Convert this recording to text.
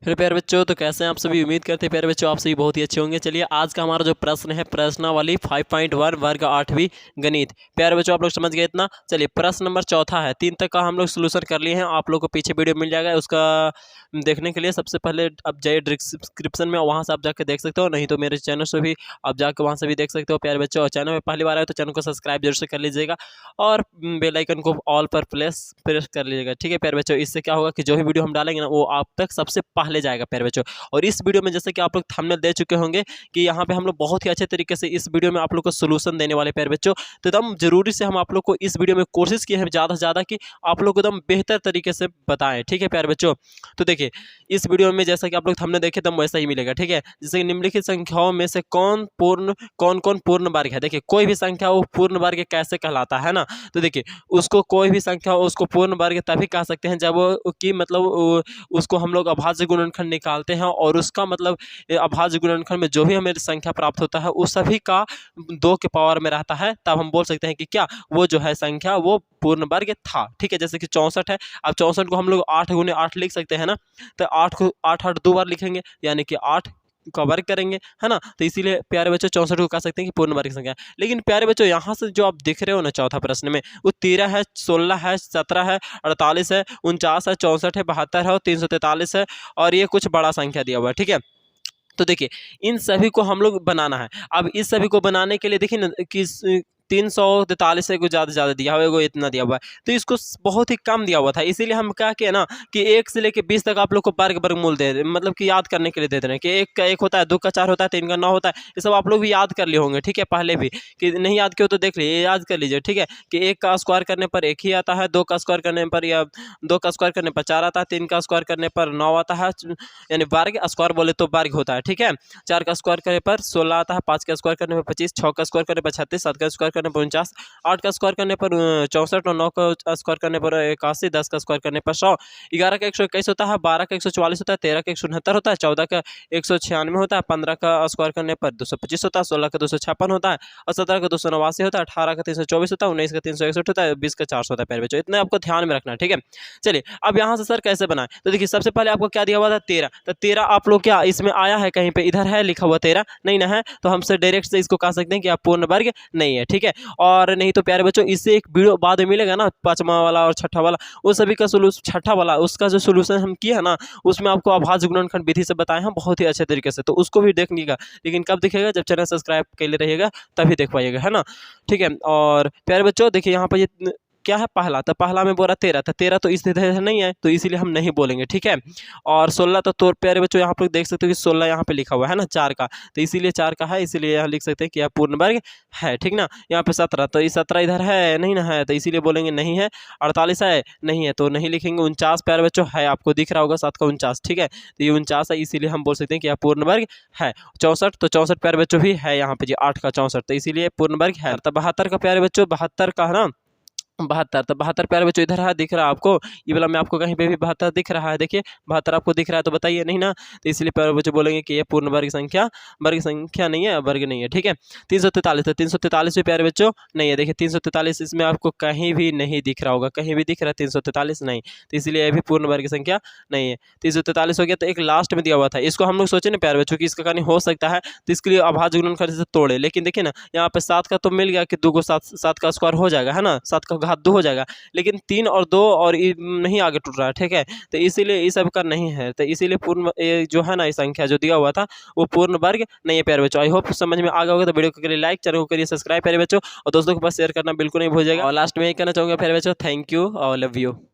फिर प्यारे बच्चों, तो कैसे हैं आप सभी। उम्मीद करते हैं प्यारे बच्चों आप सभी बहुत ही अच्छे होंगे। चलिए आज का हमारा जो प्रश्न है प्रश्नावली 5.1 वर्ग 8वीं गणित। प्यारे बच्चों आप लोग समझ गए इतना। चलिए प्रश्न नंबर चौथा है, 3 तक का हम लोग सोल्यूशन कर लिए हैं। आप लोग को पीछे वीडियो मिल जाएगा, उसका देखने के लिए सबसे पहले आप जाइए डिस्क्रिप्शन में, वहाँ से आप जाकर देख सकते हो, नहीं तो मेरे चैनल से भी आप जाकर वहाँ से भी देख सकते हो प्यारे बच्चों। और चैनल में पहली बार आए तो चैनल को सब्सक्राइब जरूर से कर लीजिएगा और बेल आइकन को ऑल पर प्रेस कर लीजिएगा, ठीक है प्यारे बच्चों। इससे क्या होगा कि जो भी वीडियो हम डालेंगे ना वो आप तक सबसे पहले जाएगा प्यारे बच्चों। और इस वीडियो में जैसे कि आप लोग थंबनेल दे चुके होंगे कि यहाँ पे हम लोग बहुत ही अच्छे तरीके से इस वीडियो में आप लोग को सोल्यूशन देने वाले प्यारे बच्चों। तो एकदम जरूरी से हम आप लोग को इस वीडियो में कोशिश की है ज़्यादा से ज़्यादा कि आप लोग को एकदम बेहतर तरीके से बताएं, ठीक है प्यारे बच्चों। तो देखिए इस वीडियो में जैसा कि आप लोग थंबनेल देखे एकदम वैसा ही मिलेगा, ठीक है। जैसे कि निम्नलिखित संख्याओं में से कौन कौन पूर्ण वर्ग है। देखिए कोई भी संख्या वो पूर्ण वर्ग कैसे कहलाता है ना। तो देखिए उसको कोई भी संख्या हो उसको पूर्ण वर्ग तभी कह सकते हैं जब वो कि मतलब उसको हम लोग अभाज्य गुणनखंड निकालते हैं और उसका मतलब अभाज्य गुणनखंड में जो भी हमें संख्या प्राप्त होता है उस सभी का 2 के पावर में रहता है, तब हम बोल सकते हैं कि क्या वो जो है संख्या वो पूर्ण वर्ग था, ठीक है। जैसे कि 64 है, अब 64 को हम लोग 8 गुने 8 लिख सकते हैं ना। तो 8 को 8 2 बार लिखेंगे यानी कि 8 का वर्ग करेंगे, है ना। तो इसीलिए प्यारे बच्चों 64 को कह सकते हैं कि पूर्ण वर्ग संख्या है। लेकिन प्यारे बच्चों यहाँ से जो आप दिख रहे हो ना चौथा प्रश्न में, वो 13 है, 16 है, 17 है, 48 है, 49 है, 64 है, 72 है और 343 है और ये कुछ बड़ा संख्या दिया हुआ है, ठीक है। तो देखिए इन सभी को हम लोग बनाना है। अब इस सभी को बनाने के लिए देखिए ना कि 343 को ज़्यादा दिया हुआ है, वो इतना दिया हुआ है, तो इसको बहुत ही कम दिया हुआ था। इसीलिए हम क्या किए ना कि 1 से लेकर 20 तक आप लोग को वर्गमूल दे मतलब कि याद करने के लिए दे रहे हैं कि 1 का 1 होता है, 2 का 4 होता है, 3 का 9 होता है। ये सब आप लोग भी याद कर लिए होंगे, ठीक है। पहले भी कि नहीं याद किए तो देख लीजिए, याद कर लीजिए, ठीक है। कि 1 का स्क्वायर करने पर 1 ही आता है, 2 का स्क्वायर करने पर या 2 का स्क्वायर करने पर 4 आता है, 3 का स्क्वायर करने पर 9 आता है, यानी वर्ग स्क्वायर बोले तो वर्ग होता है, ठीक है। 4 का स्क्वायर करने पर 16 आता है, 5 का स्क्वायर करने पर 25, 6 का स्क्वायर करने पर 36, 7 का स्क्वायर करने पर 49, 8 का स्क्वायर करने पर 64 और 9 का स्क्वायर करने पर 81, 10 का स्क्वायर करने पर 100, 11 का 121 होता है, 12 का 144 होता है, 13 का 169 होता है, 14 का 196 होता है, 15 का स्क्वायर करने पर 225 होता है, 16 का 256 होता है और 17 का 289 होता है, 18 का 324 होता है, 19 का 361 होता है, 20 का 400 होता है प्यारे बच्चों। इतना आपको ध्यान में रखना है, ठीक है। चलिए अब यहाँ से सर कैसे बनाए, तो देखिए सबसे पहले आपको क्या दिया हुआ था 13, तो 13 आप लोग क्या इसमें आया है कहीं पे, इधर है लिखा हुआ 13 नहीं ना है, तो हमसे डायरेक्ट से इसको कह सकते हैं कि आप पूर्ण वर्ग नहीं है, ठीक है। और नहीं तो प्यारे बच्चों इससे एक वीडियो बाद में मिलेगा ना, 5वां वाला और 6ठा वाला, वो सभी का सोल्यूशन 6ठा वाला उसका जो सोल्यूशन हम किए हैं ना, उसमें आपको अभाज्य गुणनखंड विधि से बताए हैं बहुत ही अच्छे तरीके से, तो उसको भी देख लीजिएगा। लेकिन कब दिखेगा, जब चैनल सब्सक्राइब कर ले रहिएगा तभी देख पाइएगा, है ना, ठीक है। और प्यारे बच्चों देखिए यहाँ पर ये क्या है पहला, तो पहला में बोला 13 था, 13 तो इस इधर नहीं है तो इसीलिए हम नहीं बोलेंगे, ठीक है। और 16 तो प्यारे बच्चों यहाँ पर देख सकते हो कि 16 यहाँ पे लिखा हुआ है ना 4 का, तो इसीलिए 4 का है, इसीलिए यहाँ लिख सकते हैं कि यह पूर्ण वर्ग है, ठीक ना। यहाँ पे 17 तो 17 इधर है नहीं ना है, तो इसीलिए बोलेंगे नहीं है। 48 है नहीं है तो नहीं लिखेंगे। 49 प्यारे बच्चों है, आपको दिख रहा होगा 7 का 49, ठीक है, तो ये 49 है, इसीलिए हम बोल सकते हैं कि यह पूर्ण वर्ग है। 64 तो 64 प्यारे बच्चों भी है यहाँ पे जी 8 का 64, तो इसीलिए पूर्ण वर्ग है। तो 72 का प्यारे बच्चों 72 का है ना 72, तो 72 प्यारे बच्चों इधर है दिख रहा है आपको, ये वाला में आपको कहीं पे भी 72 दिख रहा है, देखिए 72 आपको दिख रहा है तो बताइए नहीं ना, तो इसलिए प्यारे बच्चों बोलेंगे कि ये पूर्ण वर्ग संख्या नहीं है, वर्ग नहीं है, ठीक है। 343, तो 343 भी प्यारे बच्चों नहीं है, देखिए 343 इसमें आपको कहीं भी नहीं दिख रहा होगा, कहीं भी दिख रहा है 343 नहीं, तो इसलिए ये भी पूर्ण वर्ग संख्या नहीं है। 343 हो गया, तो एक लास्ट में दिया हुआ था, इसको हम लोग सोचे ना प्यारे बच्चों कि इसका कहानी हो सकता है, तो इसके लिए अभाज्य गुणनखंड से तोड़े, लेकिन देखिए ना यहाँ पे 7 का तो मिल गया कि 2 को 7 का स्क्वायर हो जाएगा, है ना, 7 का घात 2 हो जाएगा, लेकिन 3 और 2 और नहीं आगे टूट रहा है, ठीक है। तो इसीलिए इस सब का नहीं है, तो इसीलिए पूर्ण जो है ना संख्या जो दिया हुआ था वो पूर्ण वर्ग नहीं है प्यारे बच्चों। आई होप समझ में आ गया होगा, तो वीडियो को करिए लाइक, चैनल को करिए सब्सक्राइब प्यारे बच्चों, और दोस्तों के पास शेयर करना बिल्कुल नहीं भूलिएगा। और लास्ट में यही कहना चाहूँगा प्यारे बच्चों, थैंक यू और लव यू।